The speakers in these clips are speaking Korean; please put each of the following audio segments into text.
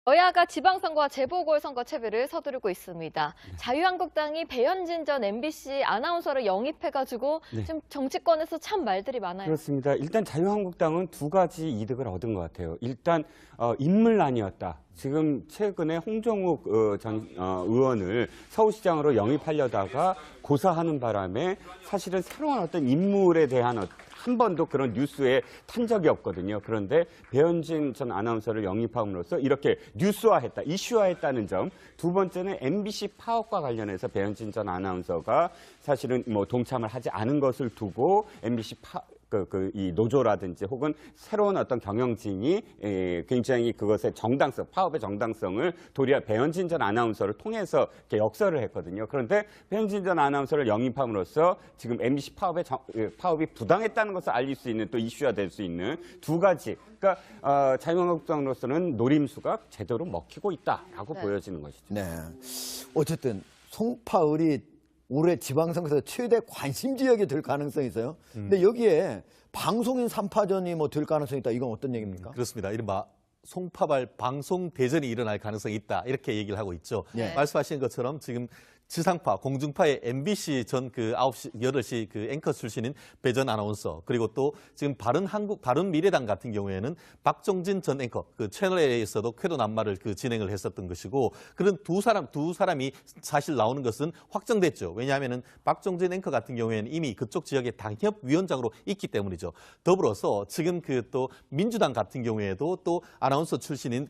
여야가 지방선거와 재보궐선거 채비를 서두르고 있습니다. 자유한국당이 배현진 전 MBC 아나운서를 영입해가지고 지금 정치권에서 참 말들이 많아요. 그렇습니다. 일단 자유한국당은 두 가지 이득을 얻은 것 같아요. 일단 인물난이었다. 지금 최근에 홍정욱 전 의원을 서울시장으로 영입하려다가 고사하는 바람에 사실은 새로운 어떤 인물에 대한 한 번도 그런 뉴스에 탄 적이 없거든요. 그런데 배현진 전 아나운서를 영입함으로써 이렇게 뉴스화했다, 이슈화했다는 점. 두 번째는 MBC 파업과 관련해서 배현진 전 아나운서가 사실은 뭐 동참을 하지 않은 것을 두고 MBC 이 노조라든지 혹은 새로운 어떤 경영진이 굉장히 그것의 정당성, 파업의 정당성을 도리어 배현진 전 아나운서를 통해서 이렇게 역설을 했거든요. 그런데 배현진 전 아나운서를 영입함으로써 지금 MBC 파업이 부당했다는 것을 알릴 수 있는 또 이슈가 될 수 있는 두 가지. 그러니까 자유한국당으로서는 노림수가 제대로 먹히고 있다라고 보여지는 것이죠. 네. 어쨌든 송파을이 올해 지방선거에서 최대 관심 지역이 될 가능성이 있어요. 근데 여기에 방송인 3파전이 뭐 될 가능성이 있다. 이건 어떤 얘기입니까? 그렇습니다. 이른바 송파발 방송 대전이 일어날 가능성이 있다. 이렇게 얘기를 하고 있죠. 말씀하신 것처럼 지금 지상파, 공중파의 MBC 전 9시, 8시 앵커 출신인 배 전 아나운서, 그리고 또 지금 바른미래당 같은 경우에는 박종진 전 앵커, 채널 A에서도 쾌도 남말을 진행을 했었던 것이고, 그런 두 사람이 사실 나오는 것은 확정됐죠. 왜냐하면은 박종진 앵커 같은 경우에는 이미 그쪽 지역의 당협위원장으로 있기 때문이죠. 더불어서 지금 또 민주당 같은 경우에도 또 아나운서 출신인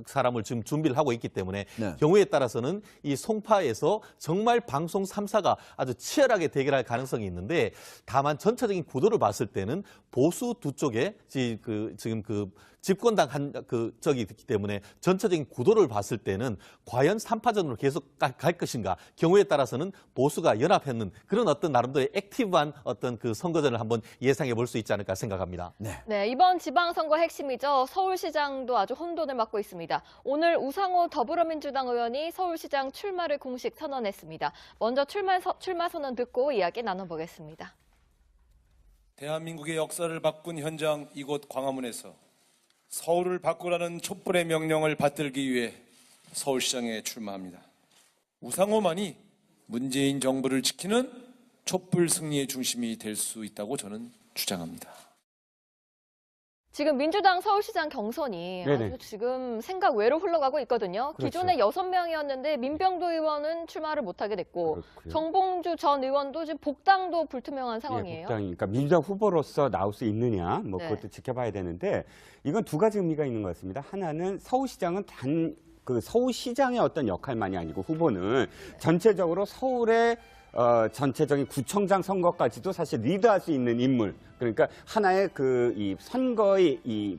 사람을 지금 준비를 하고 있기 때문에 경우에 따라서는 이 송파에서 정말 방송 3사가 아주 치열하게 대결할 가능성이 있는데, 다만 전체적인 구도를 봤을 때는 보수 두 쪽에 지금 집권당 쪽이기 때문에 전체적인 구도를 봤을 때는 과연 3파전으로 계속 갈 것인가, 경우에 따라서는 보수가 연합했는 그런 어떤 나름대로의 액티브한 어떤 선거전을 한번 예상해 볼 수 있지 않을까 생각합니다. 네, 이번 지방선거 핵심이죠. 서울시장도 아주 혼돈을 맡고 있습니다. 오늘 우상호 더불어민주당 의원이 서울시장 출마를 공식 선언했습니다. 먼저 출마 선언 듣고 이야기 나눠보겠습니다. 대한민국의 역사를 바꾼 현장 이곳 광화문에서 서울을 바꾸라는 촛불의 명령을 받들기 위해 서울시장에 출마합니다. 우상호만이 문재인 정부를 지키는 촛불 승리의 중심이 될 수 있다고 저는 주장합니다. 지금 민주당 서울시장 경선이 아주 지금 생각 외로 흘러가고 있거든요. 기존에 6명이었는데 민병도 의원은 출마를 못하게 됐고, 정봉주 전 의원도 지금 복당도 불투명한 상황이에요. 복당이니까 민주당 후보로서 나올 수 있느냐, 뭐 그것도 지켜봐야 되는데, 이건 두 가지 의미가 있는 것 같습니다. 하나는 서울시장은 서울시장의 어떤 역할만이 아니고, 후보는 전체적으로 서울의 전체적인 구청장 선거까지도 사실 리드할 수 있는 인물. 그러니까 하나의 이 선거의 이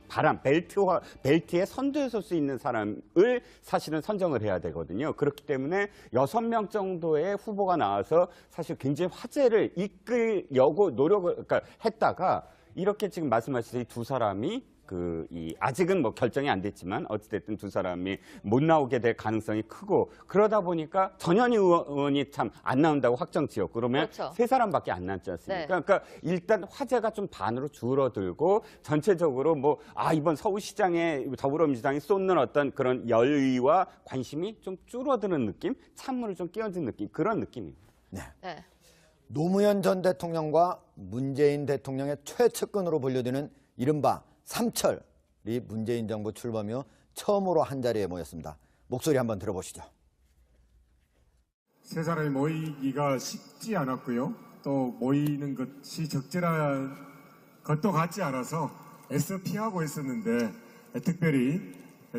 벨트에 선두에 설 수 있는 사람을 사실은 선정을 해야 되거든요. 그렇기 때문에 6명 정도의 후보가 나와서 사실 굉장히 화제를 이끌려고 노력을 했다가, 이렇게 지금 말씀하신 두 사람이 아직은 뭐 결정이 안 됐지만 어찌됐든 두 사람이 못 나오게 될 가능성이 크고, 그러다 보니까 전현희 의원이 참 안 나온다고 확정 지었고, 그러면 세 사람밖에 안 남지 않습니까? 그러니까 일단 화제가 좀 반으로 줄어들고, 전체적으로 이번 서울시장에 더불어민주당이 쏟는 어떤 그런 열의와 관심이 좀 줄어드는 느낌, 찬물을 좀 끼얹은 느낌, 그런 느낌입니다. 노무현 전 대통령과 문재인 대통령의 최측근으로 분류되는 이른바 삼철이 문재인 정부 출범이후 처음으로 한자리에 모였습니다. 목소리 한번 들어보시죠. 세 사람이 모이기가 쉽지 않았고요. 또 모이는 것이 적절한 것도 같지 않아서 애써 피하고 있었는데, 특별히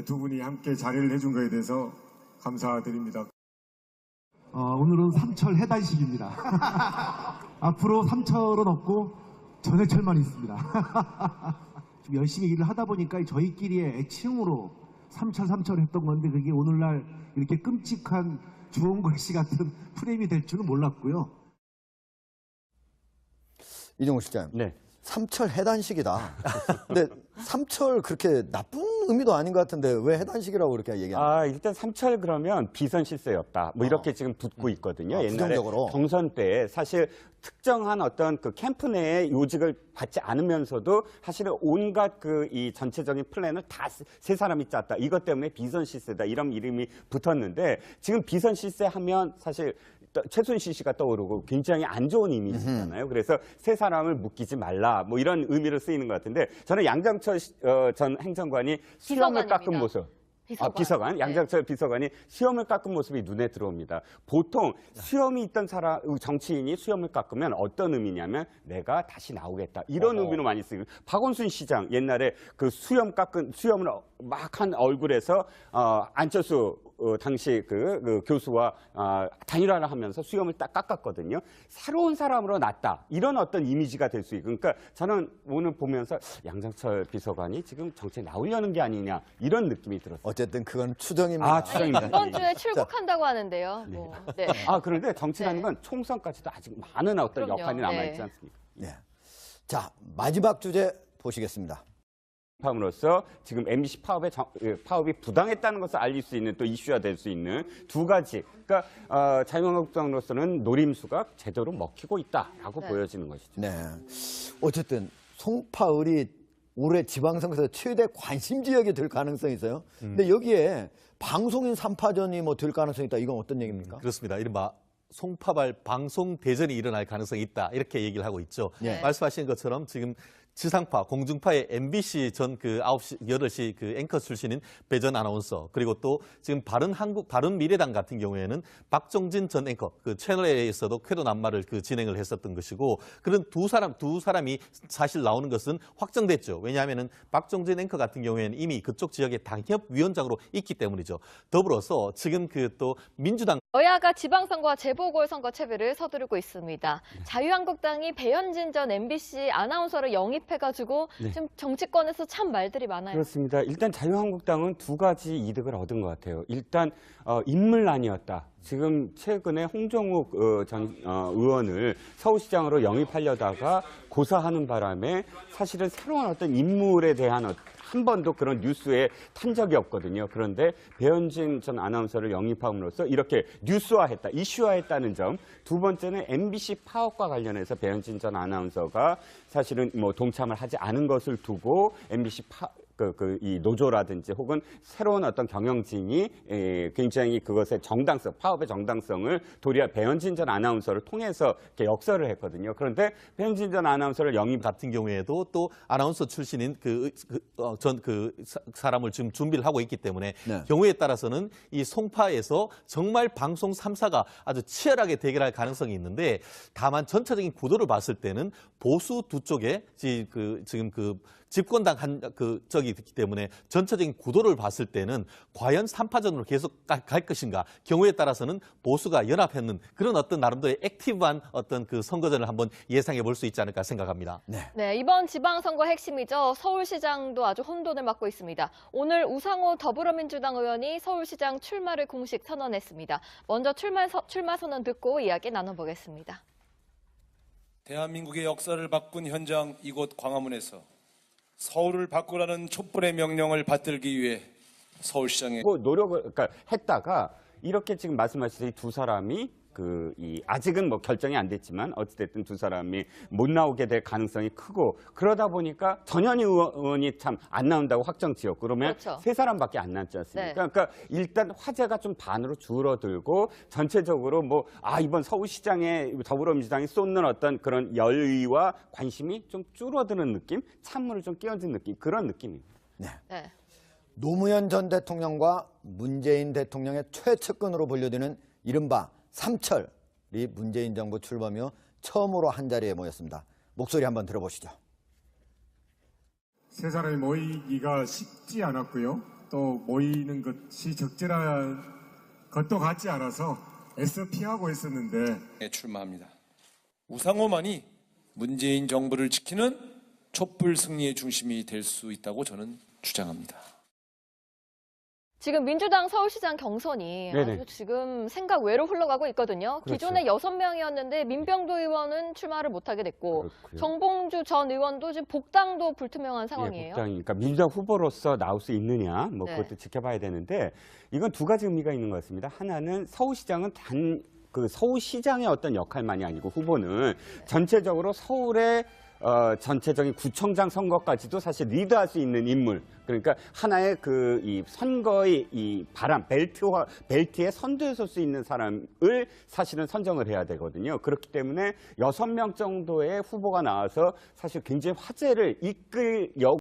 두 분이 함께 자리를 해준 것에 대해서 감사드립니다. 오늘은 삼철 해단식입니다. 앞으로 삼철은 없고 전해철만 있습니다. 좀 열심히 일을 하다 보니까 저희끼리의 애칭으로 삼철 했던 건데, 그게 오늘날 이렇게 끔찍한 주홍글씨 같은 프레임이 될 줄은 몰랐고요. 이종우 실장, 삼철 해단식이다. 근데 삼철 그렇게 나쁜 의미도 아닌 것 같은데 왜 해단식이라고 그렇게 얘기하나요? 일단 삼철 그러면 비선 실세였다. 뭐 이렇게 지금 붙고 있거든요. 옛날에 부정적으로. 경선 때 사실 특정한 어떤 그 캠프 내에 요직을 받지 않으면서도 사실은 온갖 그 이 전체적인 플랜을 다 세 사람이 짰다. 이것 때문에 비선 실세다. 이런 이름이 붙었는데 지금 비선 실세하면 사실 최순실 씨가 떠오르고 굉장히 안 좋은 이미지잖아요. 그래서 세 사람을 묶이지 말라. 뭐 이런 의미로 쓰이는 것 같은데 저는 양정철 전 행정관이 수염을 깎은 모습. 비서관. 양정철 비서관이 수염을 깎은 모습이 눈에 들어옵니다. 보통 수염이 있던 사람, 정치인이 수염을 깎으면 어떤 의미냐면 내가 다시 나오겠다. 이런 의미로 많이 쓰고. 박원순 시장 옛날에 그 수염을 막 한 얼굴에서 안철수 당시 그 교수와 단일화를 하면서 수염을 딱 깎았거든요. 새로운 사람으로 났다. 이런 어떤 이미지가 될 수 있고. 그러니까 저는 오늘 보면서 양정철 비서관이 지금 정치에 나오려는 게 아니냐. 이런 느낌이 들었어요. 어쨌든 그건 추정입니다. 추정입니다. 이번 주에 출국한다고 하는데요. 네. 그런데 정치라는 건 총선까지도 아직 많은 어떤 그럼요. 역할이 남아있지 않습니까? 네. 자, 마지막 주제 보시겠습니다. 함으로써 지금 MBC 파업이 부당했다는 것을 알릴 수 있는 또 이슈가 될 수 있는 두 가지. 그러니까 자유한국당으로서는 노림수가 제대로 먹히고 있다라고 보여지는 것이죠. 네. 어쨌든 송파을이 올해 지방선거에서 최대 관심 지역이 될 가능성이 있어요. 근데 여기에 방송인 3파전이 뭐 될 가능성이 있다. 이건 어떤 얘기입니까? 그렇습니다. 이른바 송파발 방송 대전이 일어날 가능성이 있다. 이렇게 얘기를 하고 있죠. 네. 말씀하신 것처럼 지금 지상파, 공중파의 MBC 전 그 9시, 8시 그 앵커 출신인 배 전 아나운서, 그리고 또 지금 바른미래당 같은 경우에는 박종진 전 앵커, 그 채널A에서도 쾌도난마를 그 진행을 했었던 것이고, 그런 두 사람이 사실 나오는 것은 확정됐죠. 왜냐하면은 박종진 앵커 같은 경우에는 이미 그쪽 지역의 당협위원장으로 있기 때문이죠. 더불어서 지금 그 또 민주당 여야가 지방선거와 재보궐선거 채비를 서두르고 있습니다. 자유한국당이 배현진 전 MBC 아나운서를 영입해가지고 지금 정치권에서 참 말들이 많아요. 그렇습니다. 일단 자유한국당은 두 가지 이득을 얻은 것 같아요. 일단 인물난이었다. 지금 최근에 홍정욱 전 의원을 서울시장으로 영입하려다가 고사하는 바람에 사실은 새로운 어떤 인물에 대한 한 번도 그런 뉴스에 탄 적이 없거든요. 그런데 배현진 전 아나운서를 영입함으로써 이렇게 뉴스화했다, 이슈화했다는 점. 두 번째는 MBC 파업과 관련해서 배현진 전 아나운서가 사실은 뭐 동참을 하지 않은 것을 두고 MBC 이 노조라든지 혹은 새로운 어떤 경영진이 굉장히 그것의 정당성, 파업의 정당성을 도리어 배현진 전 아나운서를 통해서 이렇게 역설을 했거든요. 그런데 배현진 전 아나운서를 영입 같은 경우에도 또 아나운서 출신인 사람을 지금 준비를 하고 있기 때문에 경우에 따라서는 이 송파에서 정말 방송 3사가 아주 치열하게 대결할 가능성이 있는데, 다만 전체적인 구도를 봤을 때는 보수 두 쪽에 지금 집권당 쪽이기 때문에 전체적인 구도를 봤을 때는 과연 3파전으로 계속 갈 것인가, 경우에 따라서는 보수가 연합했는 그런 어떤 나름대로의 액티브한 어떤 그 선거전을 한번 예상해 볼 수 있지 않을까 생각합니다. 네, 이번 지방선거 핵심이죠. 서울시장도 아주 혼돈을 맞고 있습니다. 오늘 우상호 더불어민주당 의원이 서울시장 출마를 공식 선언했습니다. 먼저 출마 선언 듣고 이야기 나눠보겠습니다. 대한민국의 역사를 바꾼 현장 이곳 광화문에서 서울을 바꾸라는 촛불의 명령을 받들기 위해 서울시장에 노력을 했다가 이렇게 지금 말씀하신 이 두 사람이 아직은 뭐 결정이 안 됐지만 어찌됐든 두 사람이 못 나오게 될 가능성이 크고, 그러다 보니까 전현희 의원이 참 안 나온다고 확정 지었고, 그러면 세 사람밖에 안 남지 않습니까? 그러니까 일단 화제가 좀 반으로 줄어들고 전체적으로 이번 서울시장에 더불어민주당이 쏟는 어떤 그런 열의와 관심이 좀 줄어드는 느낌, 찬물을 좀 끼얹은 느낌, 그런 느낌입니다. 네. 노무현 전 대통령과 문재인 대통령의 최측근으로 분류되는 이른바 삼철이 문재인 정부 출범 후 처음으로 한자리에 모였습니다. 목소리 한번 들어보시죠. 세 사람이 모이기가 쉽지 않았고요. 또 모이는 것이 적절한 것도 같지 않아서 애써 피하고 있었는데 출마합니다. 우상호만이 문재인 정부를 지키는 촛불 승리의 중심이 될 수 있다고 저는 주장합니다. 지금 민주당 서울시장 경선이 네네. 아주 지금 생각 외로 흘러가고 있거든요. 그렇죠. 기존에 6명이었는데 민병도 의원은 출마를 못하게 됐고 그렇고요. 정봉주 전 의원도 지금 복당도 불투명한 예, 상황이에요. 그러니까 민주당 후보로서 나올 수 있느냐, 뭐 네. 그것도 지켜봐야 되는데 이건 두 가지 의미가 있는 것 같습니다. 하나는 서울시장은 그 서울시장의 어떤 역할만이 아니고 후보는 전체적으로 서울의 전체적인 구청장 선거까지도 사실 리드할 수 있는 인물. 그러니까 하나의 이 선거의 이 바람, 벨트에 선두에 설 수 있는 사람을 사실은 선정을 해야 되거든요. 그렇기 때문에 6명 정도의 후보가 나와서 사실 굉장히 화제를 이끌